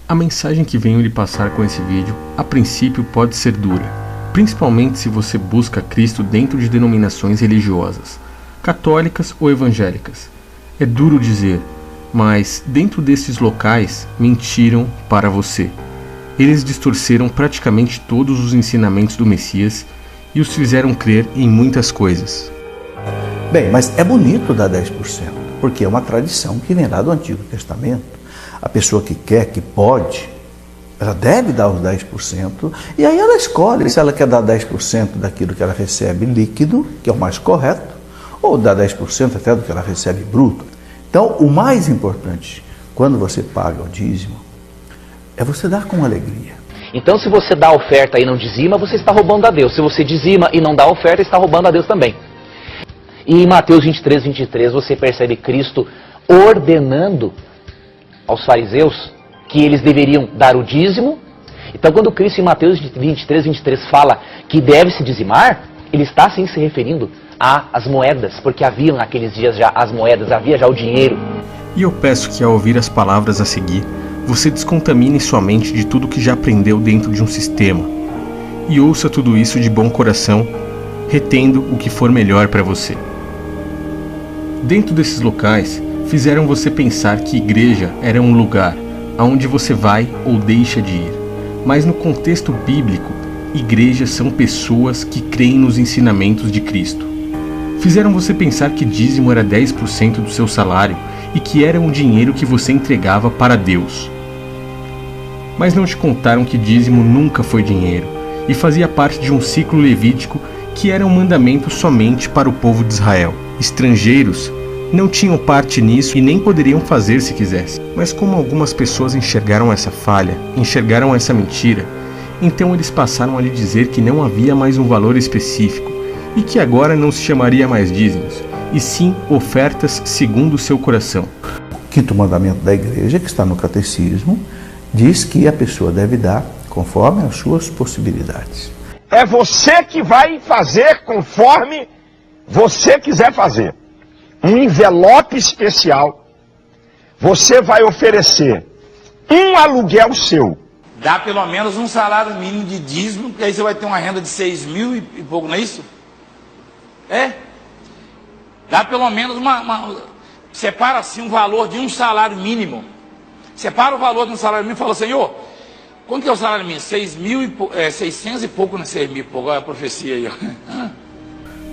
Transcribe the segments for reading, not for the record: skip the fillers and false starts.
A mensagem que venho lhe passar com esse vídeo, a princípio pode ser dura, principalmente se você busca Cristo dentro de denominações religiosas, católicas ou evangélicas. É duro dizer, mas dentro desses locais mentiram para você. Eles distorceram praticamente todos os ensinamentos do Messias e os fizeram crer em muitas coisas. Bem, mas é bonito dar 10%, porque é uma tradição que vem lá do Antigo Testamento. A pessoa que quer, que pode, ela deve dar os 10%, e aí ela escolhe se ela quer dar 10% daquilo que ela recebe líquido, que é o mais correto, ou dar 10% até do que ela recebe bruto. Então, o mais importante, quando você paga o dízimo, é você dar com alegria. Então, se você dá a oferta e não dizima, você está roubando a Deus. Se você dizima e não dá a oferta, está roubando a Deus também. E em Mateus 23, 23, você percebe Cristo ordenando aos fariseus que eles deveriam dar o dízimo. Então, quando Cristo em Mateus 23, 23 fala que deve se dizimar, ele está sim se referindo às moedas, porque haviam naqueles dias já as moedas, havia já o dinheiro. E eu peço que ao ouvir as palavras a seguir, você descontamine sua mente de tudo que já aprendeu dentro de um sistema e ouça tudo isso de bom coração, retendo o que for melhor para você. Dentro desses locais, fizeram você pensar que igreja era um lugar aonde você vai ou deixa de ir. Mas no contexto bíblico, igrejas são pessoas que creem nos ensinamentos de Cristo. Fizeram você pensar que dízimo era 10% do seu salário e que era um dinheiro que você entregava para Deus. Mas não te contaram que dízimo nunca foi dinheiro e fazia parte de um ciclo levítico que era um mandamento somente para o povo de Israel. Estrangeiros não tinham parte nisso e nem poderiam fazer se quisessem. Mas como algumas pessoas enxergaram essa falha, enxergaram essa mentira, então eles passaram a lhe dizer que não havia mais um valor específico e que agora não se chamaria mais dízimos, e sim ofertas segundo o seu coração. O quinto mandamento da igreja, que está no catecismo, diz que a pessoa deve dar conforme as suas possibilidades. É você que vai fazer conforme você quiser fazer. Um envelope especial, você vai oferecer um aluguel seu. Dá pelo menos um salário mínimo de dízimo, porque aí você vai ter uma renda de 6 mil e pouco, não é isso? É. Dá pelo menos separa assim um valor de um salário mínimo. Separa o valor de um salário mínimo e fala, Senhor, quanto que é o salário mínimo? 600 e pouco, não é 6 mil e pouco, olha a profecia aí, ó.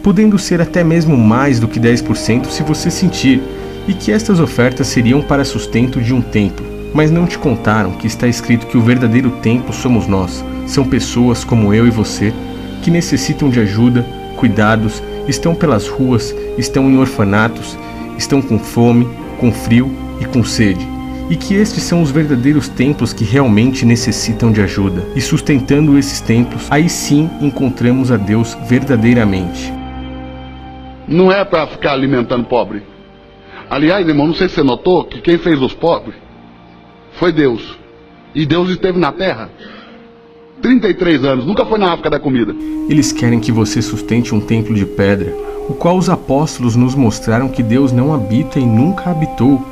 Podendo ser até mesmo mais do que 10% se você sentir, e que estas ofertas seriam para sustento de um templo. Mas não te contaram que está escrito que o verdadeiro templo somos nós. São pessoas como eu e você, que necessitam de ajuda, cuidados, estão pelas ruas, estão em orfanatos, estão com fome, com frio e com sede. E que estes são os verdadeiros templos que realmente necessitam de ajuda. E sustentando esses templos, aí sim encontramos a Deus verdadeiramente. Não é para ficar alimentando pobre. Aliás, irmão, não sei se você notou que quem fez os pobres foi Deus. E Deus esteve na terra 33 anos, nunca foi na África da comida. Eles querem que você sustente um templo de pedra, o qual os apóstolos nos mostraram que Deus não habita e nunca habitou.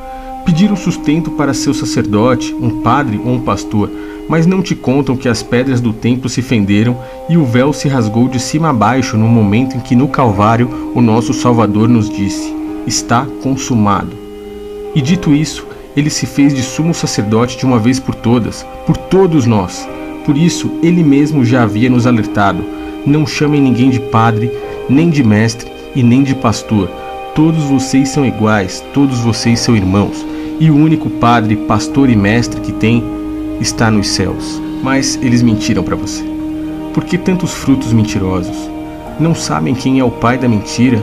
Pediram sustento para seu sacerdote, um padre ou um pastor, mas não te contam que as pedras do templo se fenderam e o véu se rasgou de cima a baixo no momento em que no Calvário o nosso Salvador nos disse, está consumado. E dito isso, ele se fez de sumo sacerdote de uma vez por todas, por todos nós. Por isso, ele mesmo já havia nos alertado, não chamem ninguém de padre, nem de mestre e nem de pastor. Todos vocês são iguais, todos vocês são irmãos. E o único padre, pastor e mestre que tem está nos céus. Mas eles mentiram para você. Por que tantos frutos mentirosos? Não sabem quem é o pai da mentira?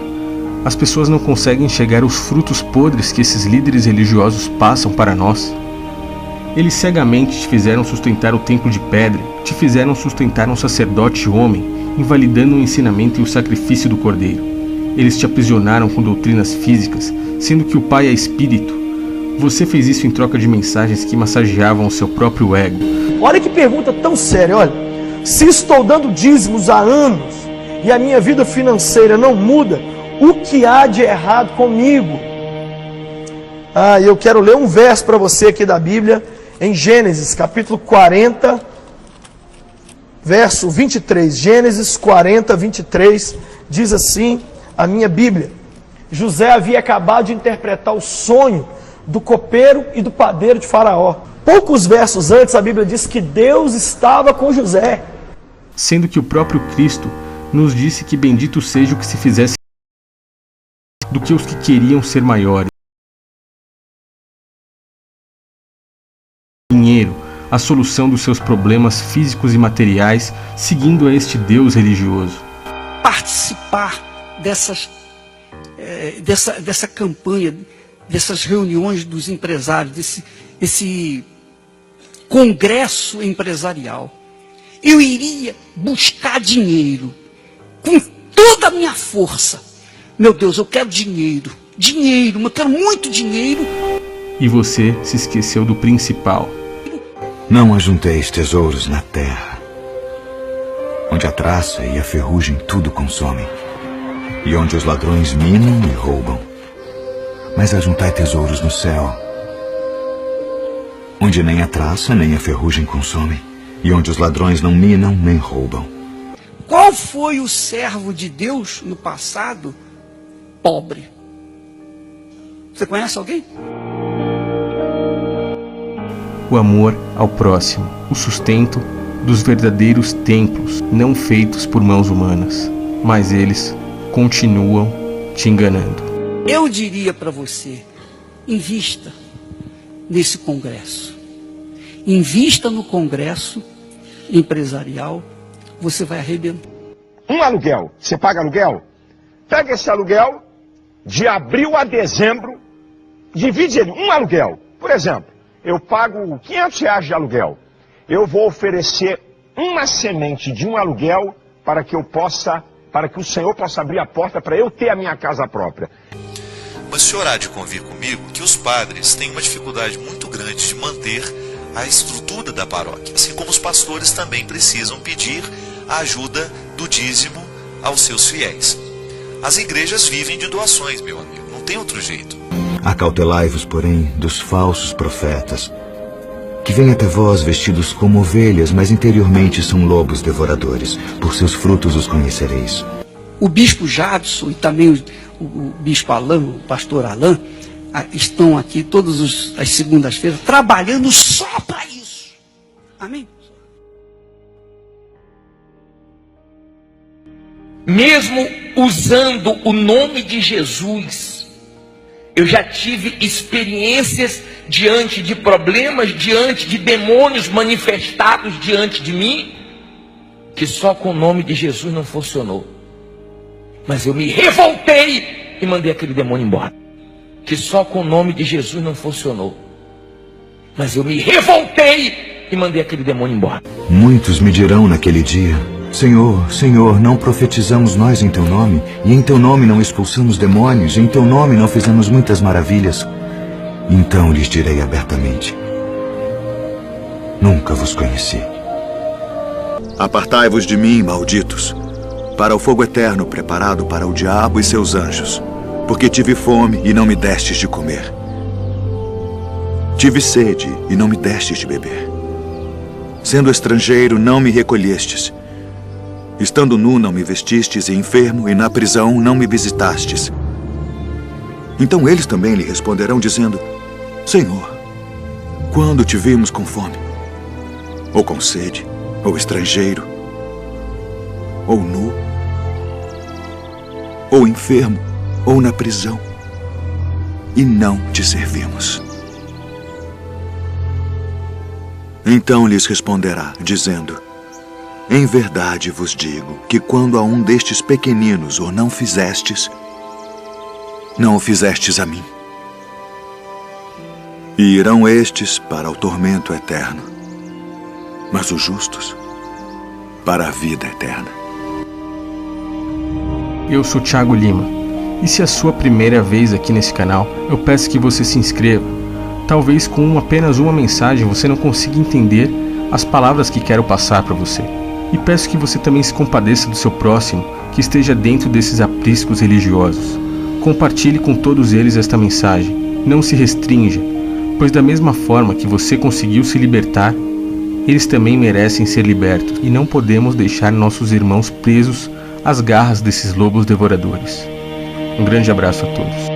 As pessoas não conseguem enxergar os frutos podres que esses líderes religiosos passam para nós. Eles cegamente te fizeram sustentar o templo de pedra, te fizeram sustentar um sacerdote homem, invalidando o ensinamento e o sacrifício do Cordeiro. Eles te aprisionaram com doutrinas físicas, sendo que o Pai é Espírito. Você fez isso em troca de mensagens que massageavam o seu próprio ego. Olha que pergunta tão séria, olha. Se estou dando dízimos há anos e a minha vida financeira não muda, o que há de errado comigo? Eu quero ler um verso para você aqui da Bíblia, em Gênesis capítulo 40, verso 23. Gênesis 40, 23, diz assim a minha Bíblia: José havia acabado de interpretar o sonho do copeiro e do padeiro de Faraó. Poucos versos antes, a Bíblia diz que Deus estava com José. Sendo que o próprio Cristo nos disse que bendito seja o que se fizesse do que os que queriam ser maiores. Dinheiro, a solução dos seus problemas físicos e materiais, seguindo a este Deus religioso. Participar dessa campanha, dessas reuniões dos empresários, desse congresso empresarial. Eu iria buscar dinheiro com toda a minha força. Meu Deus, eu quero dinheiro, eu quero muito dinheiro. E você se esqueceu do principal. Não ajunteis tesouros na terra, onde a traça e a ferrugem tudo consomem, e onde os ladrões minam e roubam. Mas ajuntai tesouros no céu, onde nem a traça nem a ferrugem consomem, e onde os ladrões não minam nem roubam. Qual foi o servo de Deus no passado pobre? Você conhece alguém? O amor ao próximo, o sustento dos verdadeiros templos, não feitos por mãos humanas, mas eles continuam te enganando. Eu diria para você, invista nesse congresso. Invista no congresso empresarial, você vai arrebentar. Um aluguel, você paga aluguel? Pega esse aluguel de abril a dezembro, divide ele, um aluguel. Por exemplo, eu pago R$500 de aluguel. Eu vou oferecer uma semente de um aluguel para que o Senhor possa abrir a porta para eu ter a minha casa própria. Mas o senhor há de convir comigo que os padres têm uma dificuldade muito grande de manter a estrutura da paróquia, assim como os pastores também precisam pedir a ajuda do dízimo aos seus fiéis. As igrejas vivem de doações, meu amigo, não tem outro jeito. Acautelai-vos, porém, dos falsos profetas, que vêm até vós vestidos como ovelhas, mas interiormente são lobos devoradores. Por seus frutos os conhecereis. O bispo Jadson e também o bispo Alain, o pastor Alain, estão aqui todas as segundas-feiras trabalhando só para isso. Amém? Mesmo usando o nome de Jesus, eu já tive experiências diante de problemas, diante de demônios manifestados diante de mim, que só com o nome de Jesus não funcionou. Mas eu me revoltei e mandei aquele demônio embora. Que só com o nome de Jesus não funcionou. Mas eu me revoltei e mandei aquele demônio embora. Muitos me dirão naquele dia: Senhor, Senhor, não profetizamos nós em Teu nome, e em Teu nome não expulsamos demônios, e em Teu nome não fizemos muitas maravilhas? Então lhes direi abertamente: nunca vos conheci. Apartai-vos de mim, malditos, para o fogo eterno preparado para o diabo e seus anjos, porque tive fome e não me destes de comer. Tive sede e não me destes de beber. Sendo estrangeiro, não me recolhestes. Estando nu, não me vestistes, e enfermo, e na prisão, não me visitastes. Então eles também lhe responderão, dizendo: Senhor, quando te vimos com fome, ou com sede, ou estrangeiro, ou nu, ou enfermo, ou na prisão, e não te servimos? Então lhes responderá, dizendo: em verdade vos digo que quando a um destes pequeninos o não fizestes, não o fizestes a mim. E irão estes para o tormento eterno, mas os justos para a vida eterna. Eu sou Thiago Lima, e se é a sua primeira vez aqui nesse canal, eu peço que você se inscreva. Talvez com apenas uma mensagem você não consiga entender as palavras que quero passar para você. E peço que você também se compadeça do seu próximo que esteja dentro desses apriscos religiosos. Compartilhe com todos eles esta mensagem. Não se restrinja. pois da mesma forma que você conseguiu se libertar, eles também merecem ser libertos e não podemos deixar nossos irmãos presos às garras desses lobos devoradores. Um grande abraço a todos.